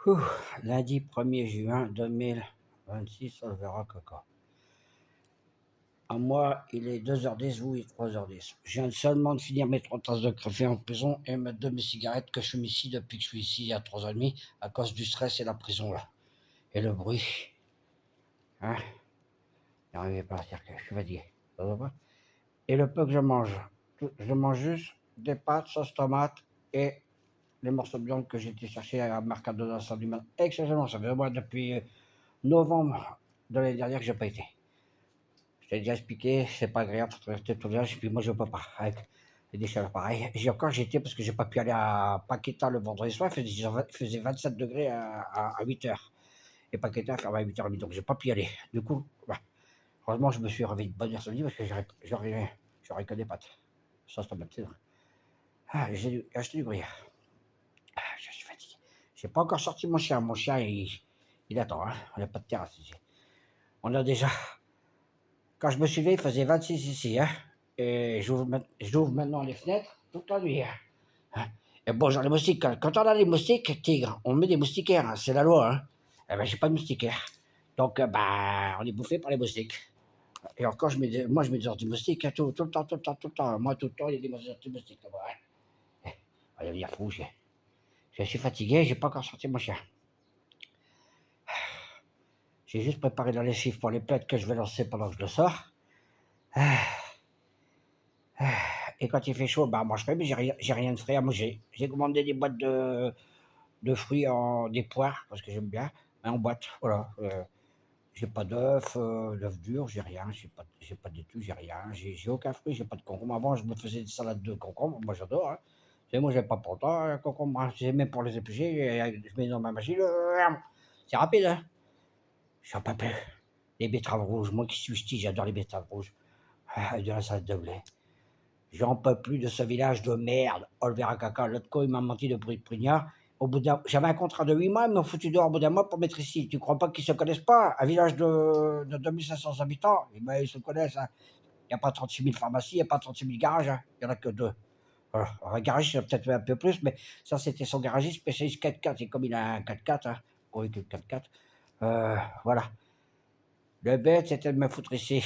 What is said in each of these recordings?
Ouh, lundi 1er juin 2026, on le verra caca. À moi, il est 2h10, vous, il est 3h10. Je viens seulement de finir mes 3 tasses de café en prison et mettre de mes cigarettes que je fume ici depuis que je suis ici il y a 3 ans et demi à cause du stress et la prison là. Et le bruit. Hein? J'arrivais pas à dire que je suis fatigué. Ça va pas. Et le peu que je mange juste des pâtes, sauce tomate et les morceaux de viande que j'ai été chercher à Mercado de la Salle du Matin. Excellent, ça fait moi depuis novembre de l'année dernière que j'ai pas été. Je t'ai déjà expliqué, c'est pas agréable de rester tout le village, puis moi je peux pas, avec les chaleurs pareil. J'ai été parce que j'ai pas pu aller à Paqueta le vendredi soir, il faisait 27 degrés à 8h. Et Paqueta fermait à 8h30, donc j'ai pas pu y aller. Du coup, bah, heureusement je me suis réveillé de bonne heure samedi parce que j'aurais que des pâtes. Ça, c'est pas c'est vrai. Ah, j'ai acheté du gruyère. Ah, je suis fatigué. J'ai pas encore sorti mon chien. Mon chien, il attend, hein. On n'a pas de terrasse ici. On a déjà. Quand je me suis levé, il faisait 26 ici, hein. Et j'ouvre maintenant les fenêtres toute la nuit, hein. Et bon, genre les moustiques, quand on a les moustiques, tigre, on met des moustiquaires, hein, c'est la loi, hein. Eh ben, j'ai pas de moustiquaires. Donc, bah, on est bouffé par les moustiques. Et encore, moi, je mets des anti-moustiques, hein, tout le temps, tout le temps, tout le temps. Moi, tout le temps, il y a des anti-moustiques là-bas, hein. On va devenir fou, je suis fatigué, j'ai pas encore sorti mon chien. J'ai juste préparé la lessive pour les plaids que je vais lancer pendant que je le sors. Et quand il fait chaud, bah, moi je fais, mais j'ai rien de frais à manger. J'ai commandé des boîtes de fruits, des poires, parce que j'aime bien, mais en boîte. Voilà. J'ai pas d'œufs durs, j'ai rien. J'ai pas du tout, j'ai rien. J'ai aucun fruit, j'ai pas de concombre. Avant, je me faisais des salades de concombre. Moi, j'adore, hein. Moi, j'ai pas pour autant un concombre, hein. C'est même pour les éplucher, je mets dans ma machine. C'est rapide, hein. Je suis pas plus. Les betteraves rouges, moi qui suis ch'ti, j'adore les betteraves rouges. Ah, de la salade de blé. J'en peux plus de ce village de merde. Olvera caca, l'autre con, il m'a menti de prignard. J'avais un contrat de 8 mois, ils m'ont foutu dehors au bout d'un mois pour mettre ici. Tu crois pas qu'ils se connaissent pas? Un village de 2500 habitants, eh ben, ils se connaissent, hein. Il n'y a pas 36 000 pharmacies, il n'y a pas 36 000 garages, hein. Il n'y en a que deux. Voilà. Alors, un garagiste, c'est peut-être un peu plus, mais ça, c'était son garagiste spécialiste 4x4. Et comme il a un 4x4, hein, oui, que 4x4, voilà. Le bête, c'était de me foutre ici.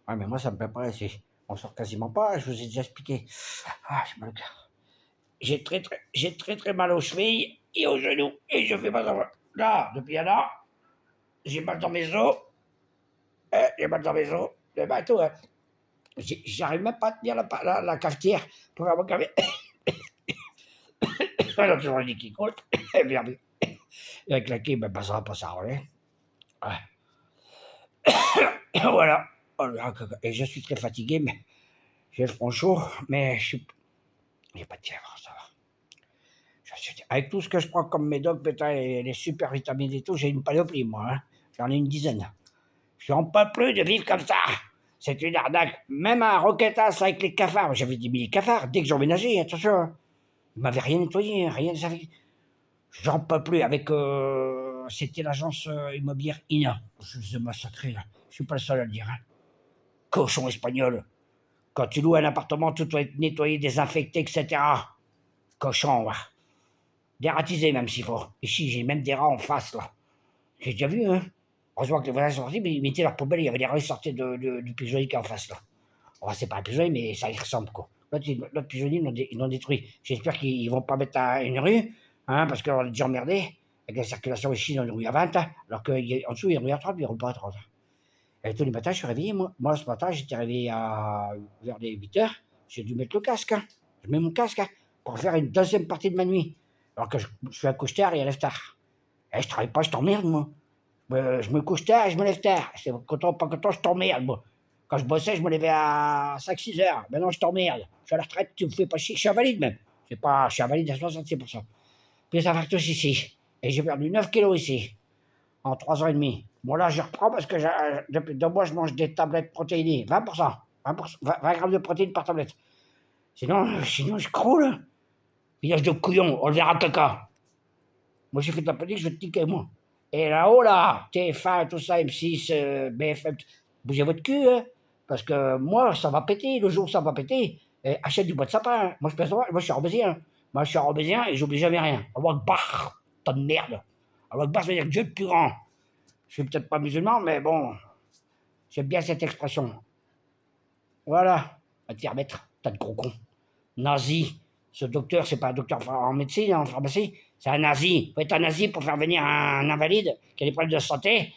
Ouais, mais moi, ça me plaît pas ici. On sort quasiment pas, je vous ai déjà expliqué. Ah, j'ai mal au cœur. J'ai très mal aux chevilles et aux genoux. Et je fais pas savoir. Là, depuis un an, j'ai mal dans mes os. J'ai mal dans mes os. Le bateau, hein. J'arrive même pas à tenir la cafetière pour avoir mon café. Alors, toujours dit qui compte. Et bien, avec la clé, ben, ça va pas s'arranger. Ouais. Voilà. Et je suis très fatigué, mais j'ai le front chaud, mais j'ai pas de fièvre, ça va. Avec tout ce que je prends comme médoc, putain, et les super vitamines et tout, j'ai une panoplie, moi, hein. J'en ai une dizaine. J'en peux plus de vivre comme ça. C'est une arnaque. Même un roquetas avec les cafards. J'avais 10 000 cafards dès que j'emménageais, attention. Ils m'avaient rien nettoyé, rien. J'en peux plus avec. C'était l'agence immobilière INA. Je les ai massacrés, là. Je suis pas le seul à le dire, hein. Cochon espagnol. Quand tu loues un appartement, tout doit être nettoyé, désinfecté, etc. Cochon, ouais. Dératisé même s'il faut. Ici, j'ai même des rats en face, là. J'ai déjà vu, hein. Heureusement que les voisins sont sortis, mais ils mettaient leur poubelle, il y avait des rats qui sortaient du pigeonnier qui est en face, là. Enfin, c'est pas un pigeonnier, mais ça y ressemble, quoi. L'autre pigeonnier, ils l'ont détruit. J'espère qu'ils vont pas mettre une rue, hein, parce qu'on est déjà emmerdé, avec la circulation ici dans une rue à 20, hein, alors qu'en dessous, il y a une rue à 30, mais ils ne roulent pas à 30. Et tous les matins, je suis réveillé, moi. Moi, ce matin, j'étais réveillé vers les 8h. J'ai dû mettre le casque, hein. Je mets mon casque, hein, pour faire une deuxième partie de ma nuit. Alors que je suis à couche tard et à lève tard. Et je travaille pas, je t'emmerde, moi. Je me couche tard et je me lève tard. C'est content, pas content, je t'emmerde, moi. Quand je bossais, je me levais à 5-6 heures. Maintenant, je t'emmerde. Je suis à la retraite, tu me fais pas chier. Je suis invalide, même. Je suis invalide à 66%. Puis ça fait tous ici. Et j'ai perdu 9 kilos ici, en 3 ans et demi. Bon, là, je reprends parce que depuis 2 mois, je mange des tablettes protéinées. 20%. 20 grammes de protéines par tablette. Sinon je croule. Village de couillon, on le verra caca. Moi, j'ai fait de la politique, je vais te niquer, moi. Et là-haut, là, TF1, tout ça, M6, BFM, bougez votre cul, hein. Parce que moi, ça va péter, le jour où ça va péter, achète du bois de sapin, hein. Moi, je suis arobésien. Moi, je suis arobésien et j'oublie jamais rien. Moi, bah, tas de merde. Allah Akbar, ça veut dire Dieu le plus grand. Je suis peut-être pas musulman, mais bon, j'aime bien cette expression. Voilà, va te faire mettre, tas de gros con. Nazi, ce docteur, c'est pas un docteur en médecine, en pharmacie, c'est un nazi. Il faut être un nazi pour faire venir un invalide qui a des problèmes de santé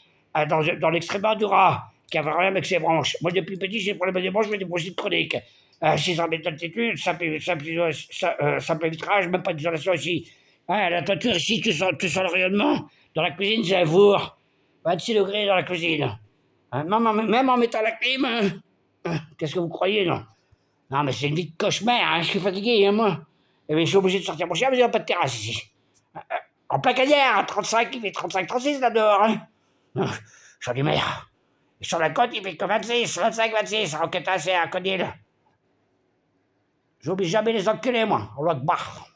dans l'extrême du rat, qui a un problème avec ses branches. Moi, depuis petit, j'ai des problèmes avec les branches, j'ai des bronchites chroniques. 600 mètres d'altitude, simple vitrage, même pas d'isolation ici. Hein, la toiture ici, tu sens le rayonnement. Dans la cuisine, c'est un four. 26 degrés dans la cuisine. Hein, même en mettant la clim, qu'est-ce que vous croyez, non? Non, mais c'est une vie de cauchemar, hein, je suis fatigué, hein, moi. Et bien, je suis obligé de sortir mon chien, mais il n'y a pas de terrasse ici. En plein cagnard, à 35, il fait 35-36 là dehors, hein. J'en ai marre. Et sur la côte, il fait que 26, 25-26, en Quétassé, à Codil. J'oublie jamais les enculés, moi, au Lac Bar.